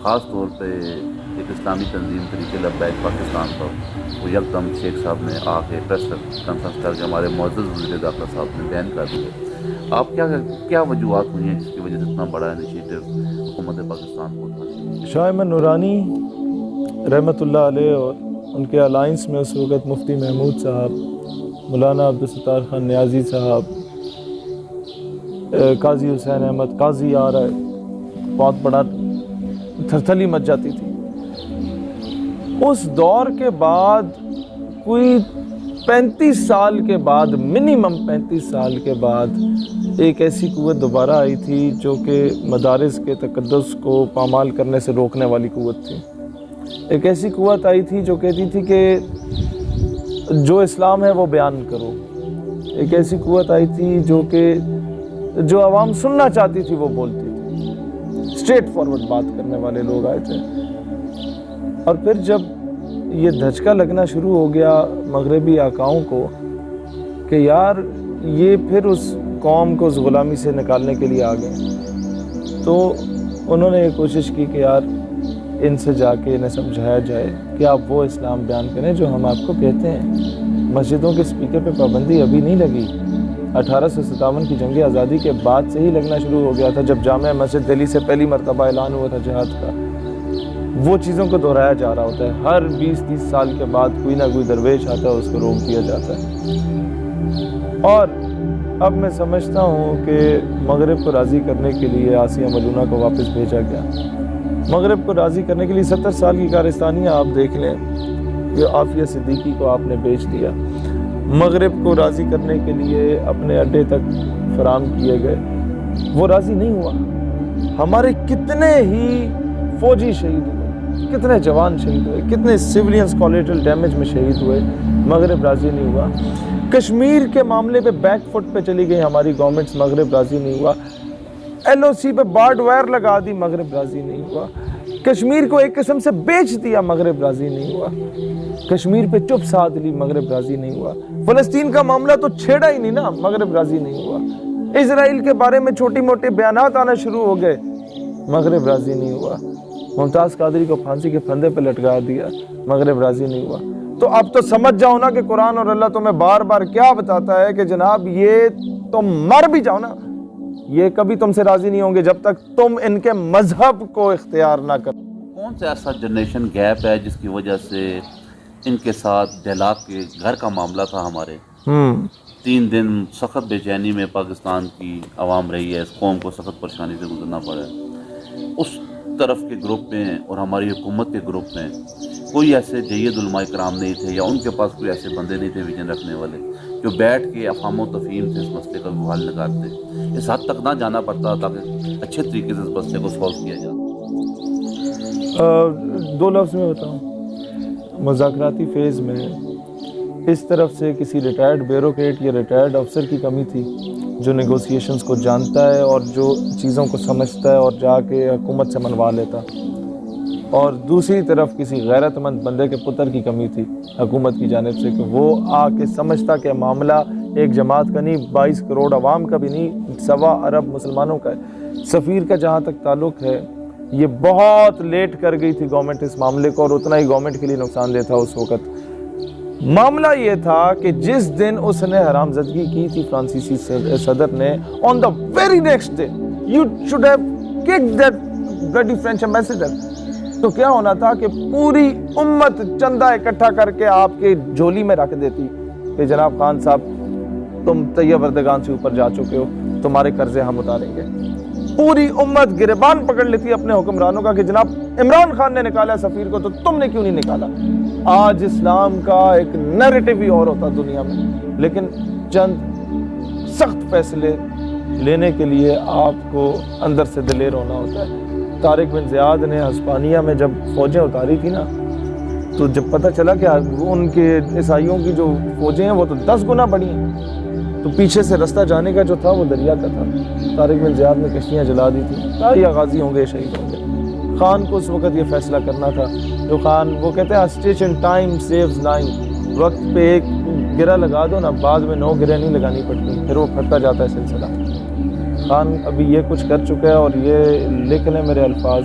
ख़ास तौर पे एक इस्लामी तंजीम तरीके लब्बैक पाकिस्तान पर वो यकदम शेख साहब ने आके प्रेस कॉन्फ्रेंस करके हमारे मुअज़्ज़ज़ वज़ीर दाखिला साहब ने बयान कर दिया। आप क्या वजूहत हुई हैं जिसकी वजह से इतना बड़ा इनिशिएटिव हुकूमत पाकिस्तान को उठाना? शाह अहमद नूरानी रहमतुल्लाह अलैह और उनके अलाइंस में उस वक़्त मुफ्ती महमूद साहब, मौलाना अब्दुल खान नियाज़ी साहब, काजी हुसैन अहमद काजी आ रहा है, बहुत बड़ा थरथली मच जाती थी। उस दौर के बाद कोई 35 साल के बाद, मिनिमम 35 साल के बाद एक ऐसी कुव्वत दोबारा आई थी जो कि मदारिस के तक़द्दुस को पामाल करने से रोकने वाली कुव्वत थी। एक ऐसी कुव्वत आई थी जो कहती थी कि जो इस्लाम है वो बयान करो। एक ऐसी कुव्वत आई थी जो आवाम सुनना चाहती थी वो बोलती थी। स्ट्रेट फॉरवर्ड बात करने वाले लोग आए थे। और फिर जब ये धचका लगना शुरू हो गया मगरबी आकाओं को कि यार ये फिर उस कौम को उस ग़ुलामी से निकालने के लिए आ गए, तो उन्होंने ये कोशिश की कि यार इनसे जाके इन्हें समझाया जाए कि आप वो इस्लाम बयान करें जो हम आपको कहते हैं। मस्जिदों के स्पीकर पे पाबंदी अभी नहीं लगी, 1857 की जंग आज़ादी के बाद से ही लगना शुरू हो गया था, जब जामे मस्जिद दिल्ली से पहली मरतबा ऐलान हुआ था जिहाद का। वो चीज़ों को दोहराया जा रहा होता है, हर 20-30 साल के बाद कोई ना कोई दरवेश आता है, उसको रोक दिया जाता है। और अब मैं समझता हूँ कि मगरब को राज़ी करने के लिए आसिया मलूना को वापस भेजा गया। मगरब को राज़ी करने के लिए 70 साल की कारस्तानियाँ आप देख लें, ये आफिया सिद्दीकी को आपने बेच दिया। मगरब को राज़ी करने के लिए अपने अड्डे तक फराम किए गए, वो राज़ी नहीं हुआ। हमारे कितने ही फ़ौजी शहीद हुए, कितने जवान शहीद हुए, कितने सिविलियंस कोलेटरल डैमेज में शहीद हुए, मगरब राज़ी नहीं हुआ। कश्मीर के मामले पे बैक फुट पे चली गई हमारी गवर्नमेंट्स, मगरब राज़ी नहीं हुआ। LOC पे बार्ड वायर लगा दी, मगरब राज़ी नहीं हुआ। कश्मीर को एक किस्म से बेच दिया, मगरब राज़ी नहीं हुआ। कश्मीर पे चुप साध ली, मगरब राज़ी नहीं हुआ। फ़लस्तीन का मामला तो छेड़ा ही नहीं ना, मगरब राज़ी नहीं हुआ। इजराइल के बारे में छोटी मोटे बयानात आना शुरू हो गए, मगरब राज़ी नहीं हुआ। मुमताज़ कादरी को फांसी के फंदे पे लटका दिया, मगरब राज़ी नहीं हुआ। तो अब तो समझ जाओ ना कि कुरान और अल्लाह तुम्हें बार बार क्या बताता है कि जनाब ये तुम मर भी जाओ ना, ये कभी तुमसे राज़ी नहीं होंगे जब तक तुम इनके मजहब को इख्तियार ना करो। कौन सा ऐसा जनरेशन गैप है जिसकी वजह से इनके साथ डेलाक के घर का मामला था हमारे, 3 दिन सख्त बेचैनी में पाकिस्तान की आवाम रही है, इस कौम को सख्त परेशानी से गुजरना पड़ा है। उस तरफ के ग्रुप में और हमारी हुकूमत के ग्रुप में कोई ऐसे जय्यद उलमा इकराम नहीं थे, या उनके पास कोई ऐसे बंदे नहीं थे विजन रखने वाले जो बैठ के अफाम व तफहीम से इस मसले का हल निकालते। इस हद तक ना जाना पड़ता ताकि अच्छे तरीके से इस मसले को सॉल्व किया जाए। 2 लफ्ज़ में बताऊँ, मुज़ाकराती फ़ेज़ में इस तरफ से किसी रिटायर्ड ब्यूरोक्रेट या रिटायर्ड अफसर की कमी थी जो नेगोशिएशंस को जानता है और जो चीज़ों को समझता है और जाके हुकूमत से मनवा लेता, और दूसरी तरफ किसी गैरतमंद बंदे के पुत्र की कमी थी हुकूमत की जानिब से कि वो आके समझता कि मामला एक जमात का नहीं, 22 करोड़ आवाम का भी नहीं, 1.25 अरब मुसलमानों का है। सफ़ीर का जहाँ तक ताल्लुक़ है, ये बहुत लेट कर गई थी गवर्नमेंट इस मामले को, और उतना ही गवर्नमेंट के लिए नुकसानदेह था उस वक़्त। मामला ये था कि जिस दिन उसने हरामज़दगी की थी फ्रांसीसी सदर ने, on the very next day you should have kicked that bloody French ambassador. तो क्या होना था कि पूरी उम्मत चंदा इकट्ठा करके आपके झोली में रख देती कि जनाब खान साहब तुम तैयब अर्दगान से ऊपर जा चुके हो, तुम्हारे कर्जे हम उतारेंगे। पूरी उम्मत गिरबान पकड़ लेती अपने हुक्मरानों का कि जनाब इमरान खान ने निकाला सफ़ीर को, तो तुमने क्यों नहीं निकाला। आज इस्लाम का एक नैरेटिव ही और होता दुनिया में, लेकिन चंद सख्त फैसले लेने के लिए आपको अंदर से दिलेर होना होता है। तारिक बिन ज़ियाद ने हस्पानिया में जब फ़ौजें उतारी थी ना, तो जब पता चला कि उनके ईसाइयों की जो फ़ौजें हैं वो तो 10 गुना बड़ी हैं, तो पीछे से रास्ता जाने का जो था वो दरिया का था। तारिक बिन ज़ियाद ने कश्तियाँ जला दी थी, या गाजी होंगे शहीद होंगे। खान को उस वक़्त ये फ़ैसला करना था, जो खान वो कहते हैं स्टेशन टाइम सेव्स 9, वक्त पे एक गिरा लगा दो ना, बाद में 9 गिरें नहीं लगानी पड़ती, फिर वो फटता जाता है सिलसिला। खान अभी ये कुछ कर चुका है, और ये लिख लें मेरे अल्फाज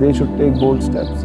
They should take bold steps۔